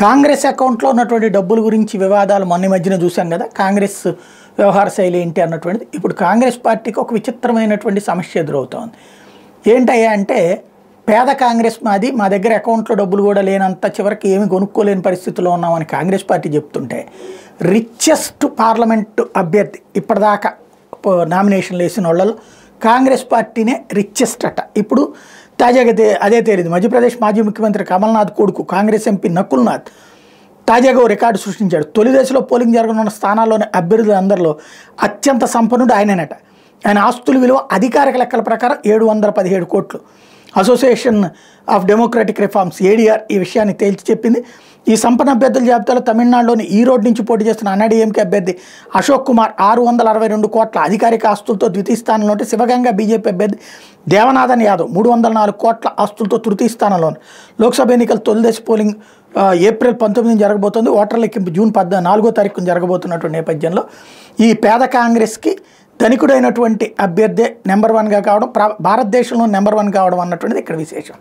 కాంగ్రెస్ అకౌంట్లో ఉన్నటువంటి డబ్బుల గురించి వివాదాలు మొన్న మధ్యన చూసాం కదా. కాంగ్రెస్ వ్యవహార శైలి ఏంటి అన్నటువంటిది. ఇప్పుడు కాంగ్రెస్ పార్టీకి ఒక విచిత్రమైనటువంటి సమస్య ఎదురవుతోంది. ఏంటయ్యా అంటే, పేద కాంగ్రెస్ మాది, మా దగ్గర అకౌంట్లో డబ్బులు కూడా లేనంత, చివరికి ఏమి కొనుక్కోలేని పరిస్థితిలో ఉన్నామని కాంగ్రెస్ పార్టీ చెప్తుంటే, రిచెస్ట్ పార్లమెంటు అభ్యర్థి ఇప్పటిదాకా నామినేషన్లు వేసిన వాళ్ళలో కాంగ్రెస్ పార్టీనే రిచెస్ట్ అట. ఇప్పుడు తాజాగా అదే తేలింది. మధ్యప్రదేశ్ మాజీ ముఖ్యమంత్రి కమల్నాథ్ కొడుకు కాంగ్రెస్ ఎంపీ నకుల్నాథ్ తాజాగా ఓ రికార్డు సృష్టించాడు. తొలి దశలో పోలింగ్ జరగనున్న స్థానాల్లోని అభ్యర్థులందరిలో అత్యంత సంపన్నుడు ఆయననట. ఆయన ఆస్తుల విలువ అధికారిక లెక్కల ప్రకారం 717 కోట్లు. Association of democratic reforms ADR ఈ విషయాన్ని తేల్చి చెప్పింది. ఈ సంపన్న అభ్యర్థుల జాబితాలో తమిళనాడులోని ఈరోడ్ నుంచి పోటీ చేస్తున్న అన్నాడీఎంకే అభ్యర్థి అశోక్ కుమార్ 662 కోట్ల అధికారిక ఆస్తులతో ద్వితీయ స్థానంలో ఉంటే, శివగంగా బీజేపీ అభ్యర్థి దేవనాథన్ యాదవ్ 304 కోట్ల ఆస్తులతో తృతీయ స్థానంలో. లోక్సభ ఎన్నికల తొలి దశ పోలింగ్ ఏప్రిల్ 19 జరగబోతోంది. ఓటర్ల లెక్కింపు జూన్ 4వ తారీఖున జరగబోతున్నటువంటి నేపథ్యంలో ఈ పేద కాంగ్రెస్కి ధనికుడైనటువంటి అభ్యర్థి నెంబర్ 1గా కావడం, భారతదేశంలో నెంబర్ 1 కావడం అన్నటువంటిది ఇక్కడ విశేషం.